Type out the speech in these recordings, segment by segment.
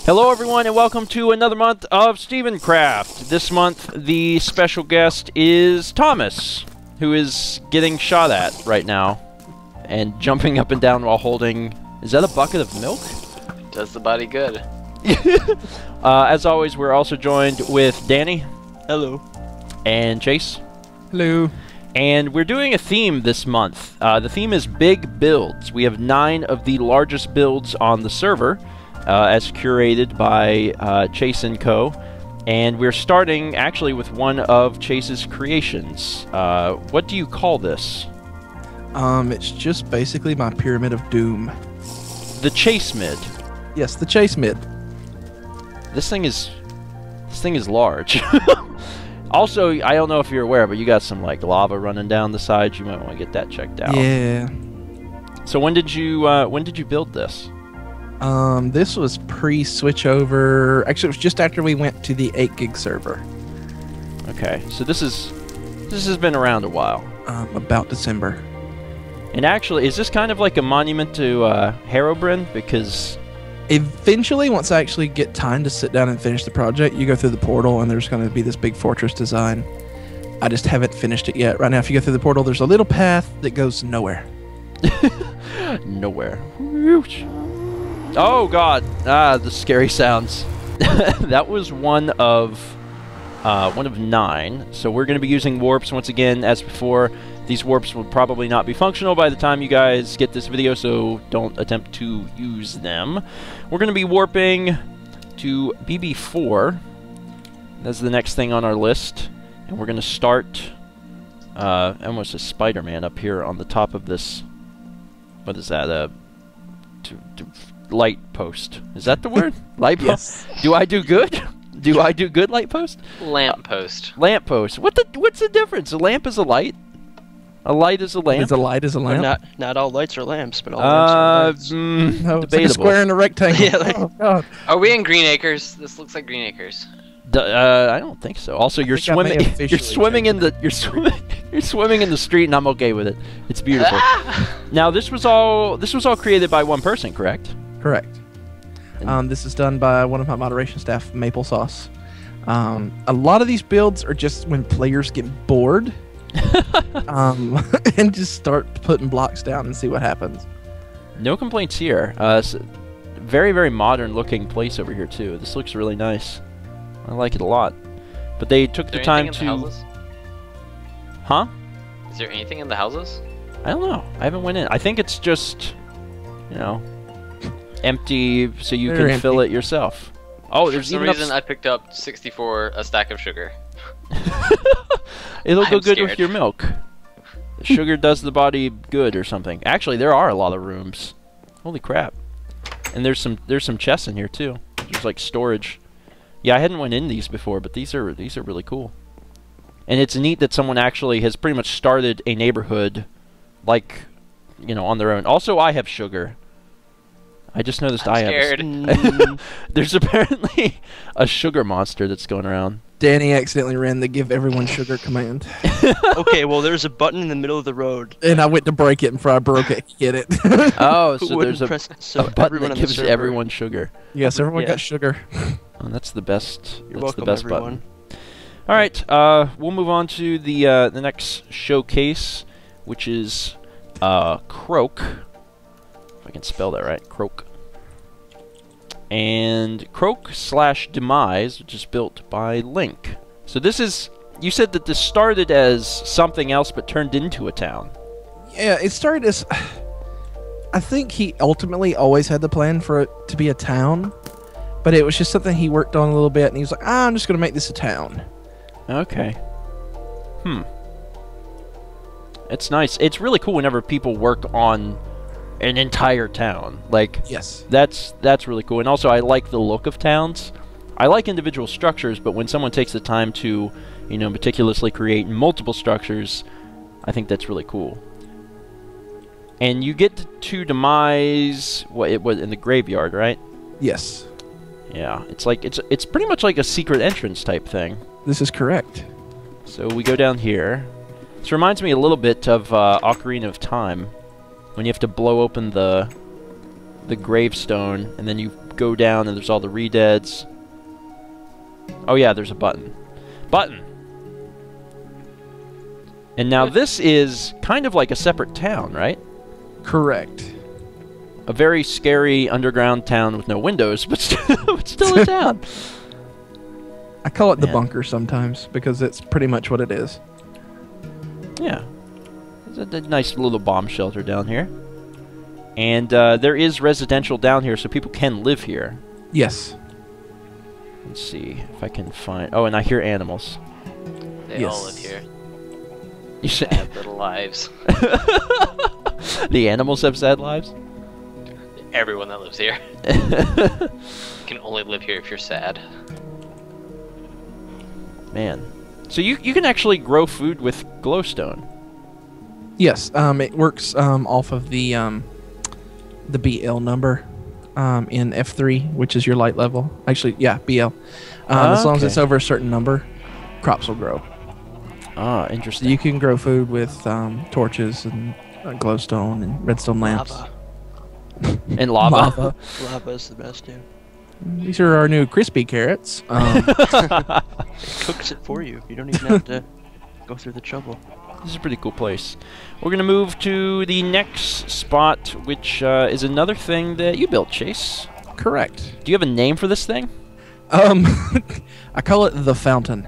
Hello everyone and welcome to another month of StephenCraft. This month the special guest is Thomas, who is getting shot at right now and jumping up and down while holding... Is that a bucket of milk? Does the body good. As always, we're also joined with Danny. Hello. And Chase. Hello. And we're doing a theme this month. The theme is big builds. We have 9 of the largest builds on the server, as curated by Chase & Co. And we're starting, actually, with one of Chase's creations. What do you call this? It's just basically my Pyramid of Doom. The Chase Mid. Yes, the Chase Mid. This thing is large. Also, I don't know if you're aware, but you got some like lava running down the sides. You might want to get that checked out. Yeah. So when did you build this? This was pre-switchover. Actually, it was just after we went to the 8 gig server. Okay, so this has been around a while. About December. And actually, is this kind of like a monument to Herobrine? Because eventually, once I actually get time to sit down and finish the project, you go through the portal and there's going to be this big fortress design. I just haven't finished it yet. Right now, if you go through the portal, there's a little path that goes nowhere. Nowhere. Oh god! The scary sounds. That was one of 9. So we're going to be using warps once again, as before. These warps will probably not be functional by the time you guys get this video, so don't attempt to use them. We're going to be warping to BB4. That's the next thing on our list. And we're going to start almost a Spider-Man up here on the top of this. What is that? Light post. Is that the word? Light post? Yes. Do I do good? Do I do good, light post? Lamp post. Lamp post. What's the difference? A lamp is a light? A light is a lamp? Is a light is a lamp? Not all lights are lamps, but all lamps are lights. No, it's like a square and a rectangle. Yeah, like, oh, God. Are we in Green Acres? This looks like Green Acres. I don't think so. Also, you're swimming. You're swimming in the. You're swimming in the street, and I'm okay with it. It's beautiful. Now, this was all created by one person, correct? Correct. This is done by one of my moderation staff, Maple Sauce. A lot of these builds are just when players get bored. And just start putting blocks down and see what happens. No complaints here. It's a very, very modern looking place over here too. This looks really nice. I like it a lot. But they took the time to... Huh? Is there anything in the houses? I don't know. I haven't went in. I think it's just, you know, empty so you can fill it yourself. Oh, there's even... For some reason I picked up 64 a stack of sugar. It'll go good with your milk. Sugar does the body good or something. Actually, there are a lot of rooms. Holy crap! And there's some chests in here too. There's like storage. Yeah, I hadn't went in these before, but these are really cool. And it's neat that someone actually has pretty much started a neighborhood, like, you know, on their own. Also, I have sugar. I just noticed I have. There's apparently a sugar monster that's going around. Danny accidentally ran the give everyone sugar command. Okay, well, there's a button in the middle of the road. And I went to break it, and before I broke it, get it. Oh, so there's a button that gives everyone sugar. Yes, everyone got sugar. Oh, that's the best. You're that's welcome, the best everyone. button. All right, we'll move on to the next showcase, which is Croak. If I can spell that right, Croak. And Croak/Demise, which is built by Link. So this is... You said that this started as something else, but turned into a town. Yeah, it started as... I think he ultimately always had the plan for it to be a town, but it was just something he worked on a little bit, and he was like, I'm just going to make this a town. Okay. It's nice. It's really cool whenever people work on an entire town. Like, yes, that's really cool. And also, I like the look of towns. I like individual structures, but when someone takes the time to, you know, meticulously create multiple structures, I think that's really cool. And you get to Demise, what it was in the graveyard, right? Yes. Yeah, it's like it's pretty much like a secret entrance type thing. This is correct. So we go down here. This reminds me a little bit of Ocarina of Time, when you have to blow open the gravestone, and then you go down and there's all the redeads. Oh yeah, there's a button. Button! And now this is kind of like a separate town, right? Correct. A very scary underground town with no windows, but still a town. I call it the bunker sometimes because it's pretty much what it is. Yeah. There's a nice little bomb shelter down here. And there is residential down here, so people can live here. Yes. Let's see if I can find... Oh, and I hear animals. They all live here. You say... Sad little lives. The animals have sad lives? Everyone that lives here. You can only live here if you're sad. Man. So you can actually grow food with glowstone. Yes, it works off of the BL number in F3, which is your light level. Actually, yeah, BL. As long as it's over a certain number, crops will grow. Ah, interesting. So you can grow food with torches and glowstone and redstone lamps. Lava. And lava. Lava is the best, dude. These are our new crispy carrots. It cooks it for you. You don't even have to go through the trouble. This is a pretty cool place. We're going to move to the next spot, which is another thing that you built, Chase. Correct. Do you have a name for this thing? I call it the fountain.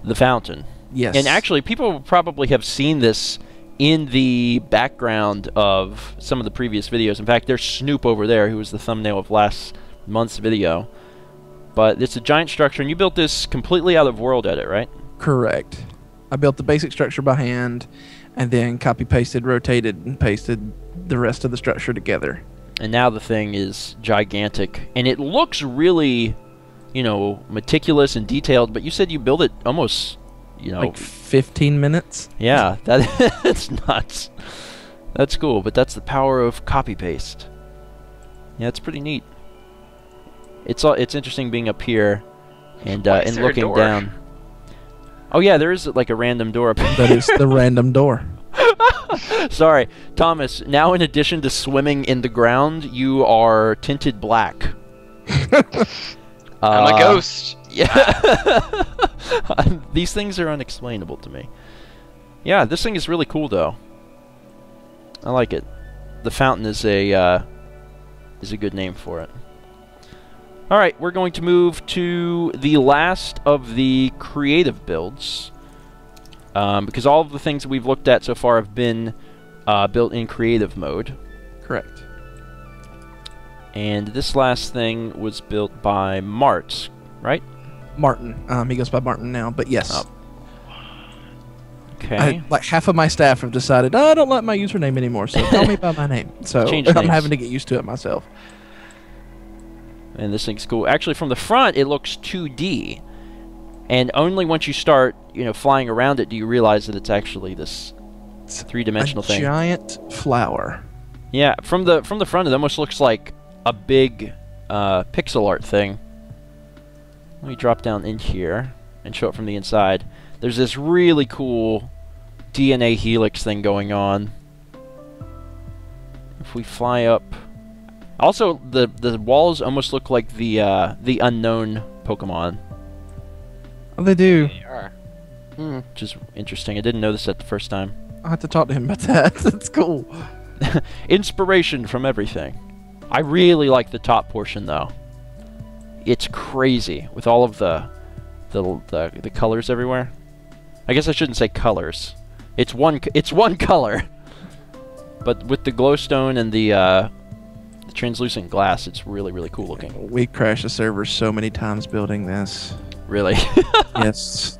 The fountain. Yes. And actually, people probably have seen this in the background of some of the previous videos. In fact, there's Snoop over there, who was the thumbnail of last month's video. But it's a giant structure, and you built this completely out of World Edit, right? Correct. I built the basic structure by hand, and then copy-pasted, rotated, and pasted the rest of the structure together. And now the thing is gigantic, and it looks really, you know, meticulous and detailed, but you said you built it almost, you know... Like 15 minutes? Yeah, that's nuts. That's cool, but that's the power of copy-paste. Yeah, it's pretty neat. It's interesting being up here and looking down. Oh yeah, there is like a random door up here. That is the random door. Sorry, Thomas. Now, in addition to swimming in the ground, you are tinted black. I'm a ghost. Yeah. These things are unexplainable to me. Yeah, this thing is really cool, though. I like it. The fountain is a good name for it. All right, we're going to move to the last of the creative builds, because all of the things that we've looked at so far have been built in creative mode. Correct. And this last thing was built by Mart, right? Martin. He goes by Martin now, but yes. Oh. Okay. Like half of my staff have decided, oh, I don't like my username anymore, so call me by my name. So Change I'm names. having to get used to it myself. And this thing's cool. Actually, from the front, it looks 2D. And only once you start, you know, flying around it do you realize that it's actually this three-dimensional thing. Giant flower. Yeah, from the front, it almost looks like a big pixel art thing. Let me drop down in here and show it from the inside. There's this really cool DNA helix thing going on. If we fly up... Also, the walls almost look like the unknown Pokemon. Oh, they do. They are. Which is interesting. I didn't notice that the first time. I'll have to talk to him about that. That's cool. Inspiration from everything. I really like the top portion, though. It's crazy with all of the colors everywhere. I guess I shouldn't say colors. It's one color. But with the glowstone and the translucent glass, it's really, really cool looking. We crashed the server so many times building this. Really? Yes.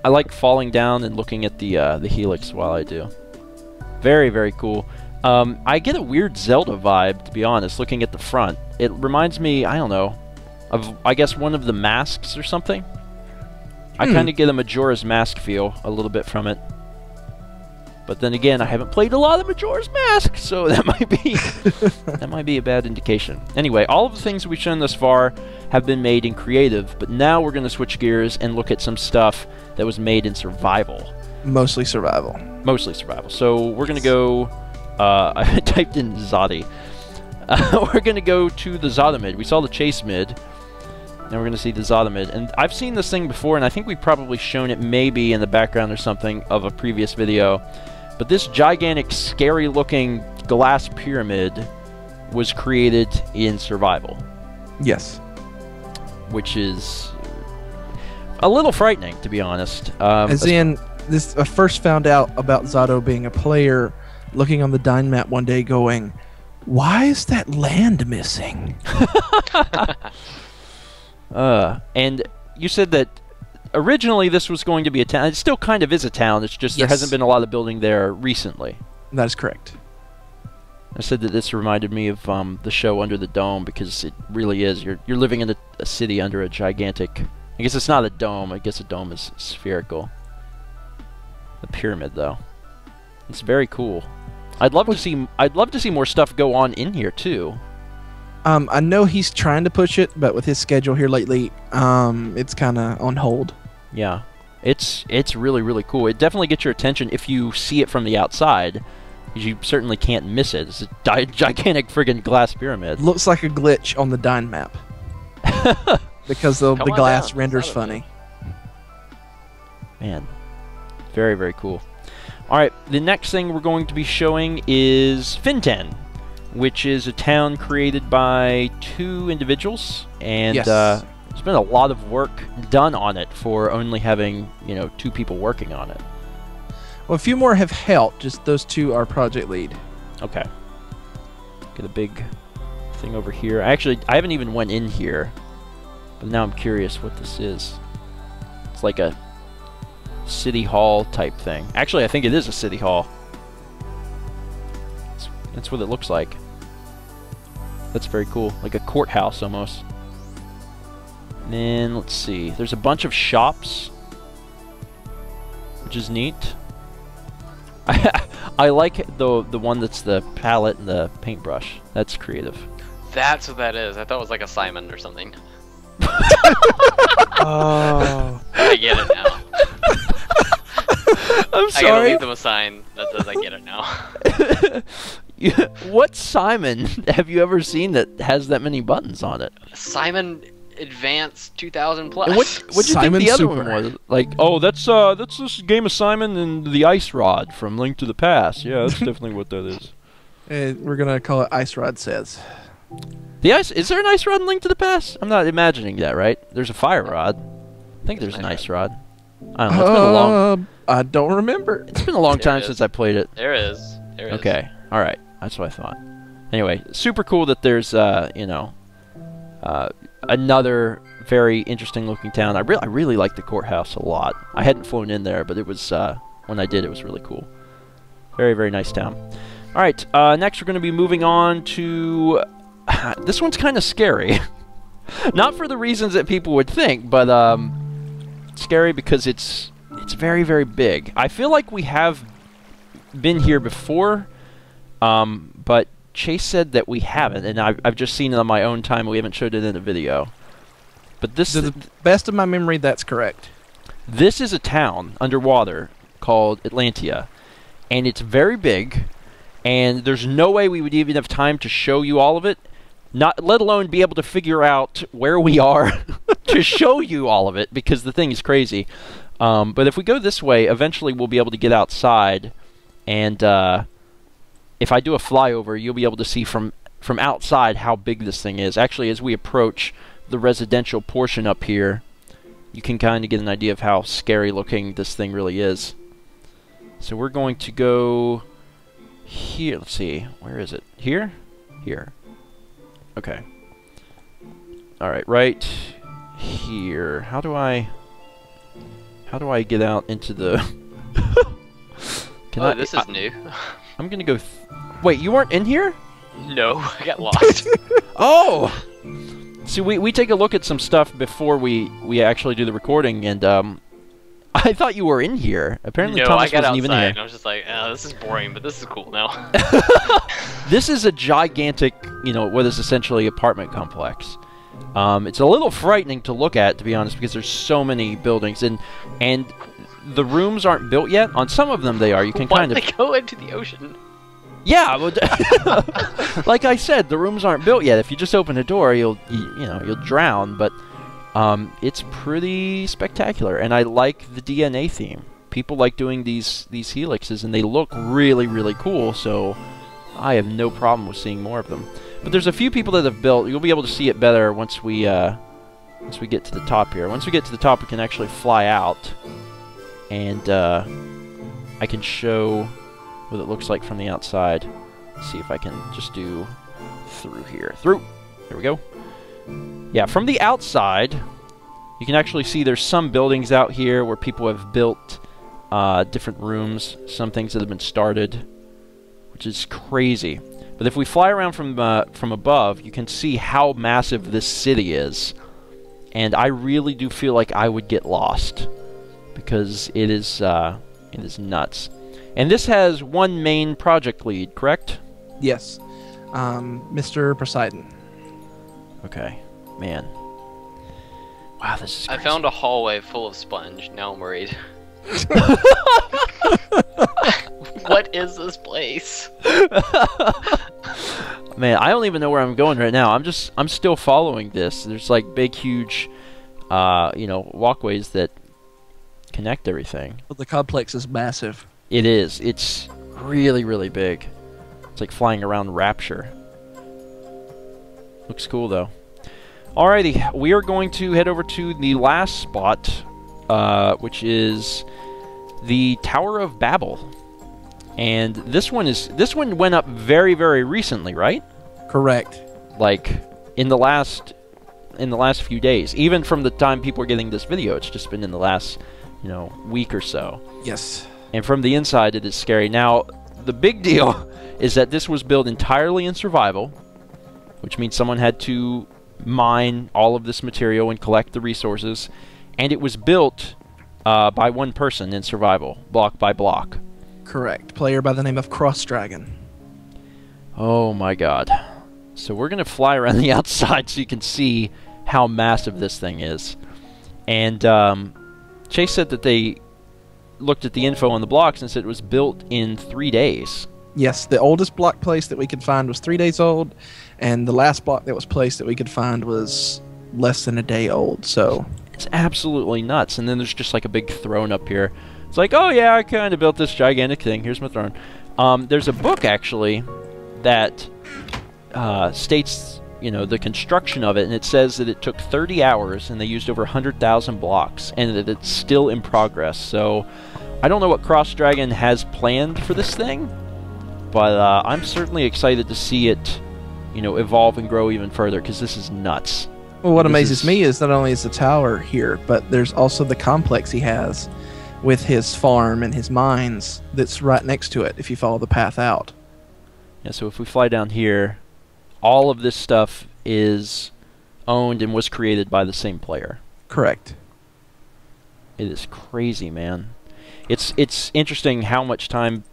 I like falling down and looking at the helix while I do. Very, very cool. I get a weird Zelda vibe, to be honest, looking at the front. It reminds me, I don't know, of, I guess, one of the masks or something. I kind of get a Majora's Mask feel a little bit from it. But then again, I haven't played a lot of Majora's Mask, so that might be that might be a bad indication. Anyway, all of the things we've shown thus far have been made in creative, but now we're going to switch gears and look at some stuff that was made in survival. Mostly survival. Mostly survival. So we're going to go... I typed in Zodi. we're going to go to the Zotomid. We saw the Chase Mid. Now we're going to see the Zotomid. And I've seen this thing before, and I think we've probably shown it maybe in the background or something of a previous video. But this gigantic, scary-looking glass pyramid was created in survival. Yes. Which is a little frightening, to be honest. As in, I first found out about Zato being a player looking on the Dyn map one day going, why is that land missing? And you said that originally this was going to be a town. It still kind of is a town. It's just there hasn't been a lot of building there recently. That is correct. I said that this reminded me of the show Under the Dome because it really is. You're living in a city under a gigantic... I guess it's not a dome. I guess a dome is spherical. The pyramid, though. It's very cool. I'd love to see more stuff go on in here too. I know he's trying to push it, but with his schedule here lately, it's kind of on hold. Yeah, it's really, really cool. It definitely gets your attention if you see it from the outside, because you certainly can't miss it. It's a gigantic friggin' glass pyramid. Looks like a glitch on the Dyn map. Because the glass renders funny. Man, very, very cool. All right, the next thing we're going to be showing is Finten, which is a town created by 2 individuals, and there's been a lot of work done on it for only having 2 people working on it. Well, a few more have helped. Just those 2 are project lead. Okay. Get a big thing over here. Actually, I haven't even went in here, but now I'm curious what this is. It's like a city hall type thing. Actually, I think it is a city hall. That's what it looks like. That's very cool. Like a courthouse almost. And then, let's see. There's a bunch of shops, which is neat. I like the one that's the palette and the paintbrush. That's creative. That's what that is. I thought it was like a Simon or something. Oh. I get it now. I'm sorry. I gotta leave them a sign that says I get it now. What Simon have you ever seen that has that many buttons on it? Simon Advanced 2000 plus. And what'd you Simon think the other Super. one was? Like, oh, that's this game of Simon and the Ice Rod from Link to the Past. Yeah, that's definitely what that is. We're gonna call it Ice Rod Says. Is there an Ice Rod in Link to the Past? I'm not imagining that, right? There's a Fire Rod. I think there's an Ice Rod. I don't know. It's been a long. I don't remember. It's been a long time since I played it. There is. Okay. All right. That's what I thought. Anyway, super cool that there's another very interesting looking town. I really like the courthouse a lot. I hadn't flown in there, but it was when I did, it was really cool. Very, very nice town. All right. Next, we're going to be moving on to this one's kind of scary. Not for the reasons that people would think, but scary because it's very, very big. I feel like we have been here before, but Chase said that we haven't, and I've just seen it on my own time. We haven't showed it in a video. But this, To the best of my memory, that's correct. this is a town underwater called Atlantia, and it's very big. And there's no way we would even have time to show you all of it, not let alone be able to figure out where we are to show you all of it, because the thing is crazy. But if we go this way, eventually we'll be able to get outside, and if I do a flyover, you'll be able to see from outside how big this thing is. Actually, as we approach the residential portion up here, you can kind of get an idea of how scary looking this thing really is. So we're going to go here. Let's see. Where is it? Here? Here. Okay. Alright, right here. How do I get out into the... This is new. I'm gonna go... Wait, you weren't in here? No, I got lost. Oh! See, we take a look at some stuff before we actually do the recording, and I thought you were in here. Apparently No, Thomas I got wasn't even outside here. and I was just like, oh, this is boring, but this is cool now. This is a gigantic, what is essentially apartment complex. It's a little frightening to look at, to be honest, because there's so many buildings, and the rooms aren't built yet. On some of them they are. You can Why kind did of... they go into the ocean? Yeah, well, like I said, the rooms aren't built yet. If you just open a door, you'll drown. But it's pretty spectacular, and I like the DNA theme. People like doing these helixes, and they look really, really cool. So I have no problem with seeing more of them. But there's a few people that have built. You'll be able to see it better once we get to the top here. Once we get to the top, we can actually fly out, and I can show what it looks like from the outside. Let's see if I can just do through here. Through! There we go. Yeah, from the outside, you can actually see there's some buildings out here where people have built different rooms, some things that have been started, which is crazy. But if we fly around from above, you can see how massive this city is. And I really do feel like I would get lost, because it is nuts. And this has one main project lead, correct? Yes. Mr. Poseidon. Okay. Man. Wow, this is crazy. I found a hallway full of sponge. Now I'm worried. What is this place? Man, I don't even know where I'm going right now. I'm still following this. There's like big, huge, walkways that connect everything. But the complex is massive. It is. It's really, really big. It's like flying around Rapture. Looks cool, though. Alrighty, we are going to head over to the last spot, which is the Tower of Babel. And this one went up very, very recently, right? Correct. Like in the last few days. Even from the time people are getting this video, it's just been in the last, week or so. Yes. And from the inside, it is scary. Now, the big deal is that this was built entirely in survival, which means someone had to mine all of this material and collect the resources, and it was built by one person in survival, block by block. Correct. Player by the name of Cross Dragon. Oh my god. So we're going to fly around the outside so you can see how massive this thing is. And Chase said that they looked at the info on the blocks and said it was built in 3 days. Yes, the oldest block place that we could find was 3 days old, and the last block that was placed that we could find was less than a day old, so... It's absolutely nuts. And then there's just like a big throne up here. It's like, oh yeah, I kind of built this gigantic thing. Here's my throne. There's a book, actually, that states, the construction of it, and it says that it took 30 hours, and they used over 100,000 blocks, and that it's still in progress. So, I don't know what Cross Dragon has planned for this thing, but I'm certainly excited to see it, evolve and grow even further, because this is nuts. Well, what amazes me is not only is the tower here, but there's also the complex he has with his farm and his mines that's right next to it if you follow the path out. Yeah, so if we fly down here, all of this stuff is owned and was created by the same player. Correct. It is crazy, man. It's interesting how much time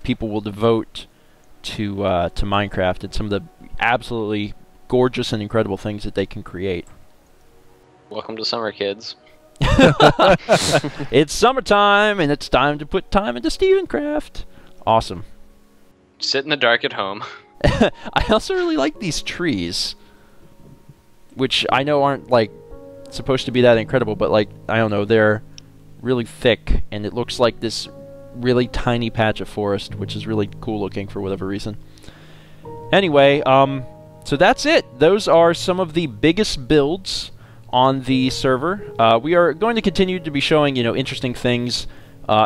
people will devote to Minecraft and some of the absolutely gorgeous and incredible things that they can create. Welcome to summer, kids. It's summertime, and it's time to put time into StephenCraft. Awesome. Sit in the dark at home. I also really like these trees, which I know aren't like supposed to be that incredible, but like, I don't know, they're really thick, and it looks like this really tiny patch of forest, which is really cool looking for whatever reason. Anyway, so that's it. Those are some of the biggest builds on the server. We are going to continue to be showing, interesting things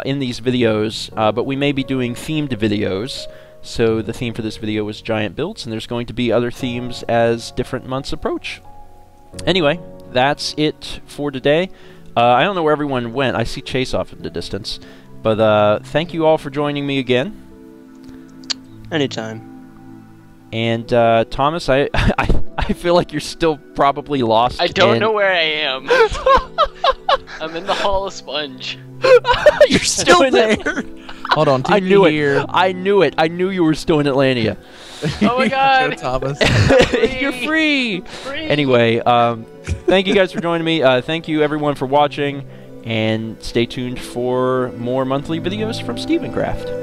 in these videos, but we may be doing themed videos. So the theme for this video was giant builds, and there's going to be other themes as different months approach. Anyway, that's it for today. I don't know where everyone went. I see Chase off in the distance. But thank you all for joining me again. Anytime. And Thomas, I feel like you're still probably lost. I don't know where I am. I'm in the Hall of Sponge. You're still there. Hold on, I knew it. I knew it. I knew you were still in Atlantia. Oh my god. Thomas. You're free. Anyway, thank you guys for joining me. Thank you everyone for watching, and stay tuned for more monthly videos from StephenCraft.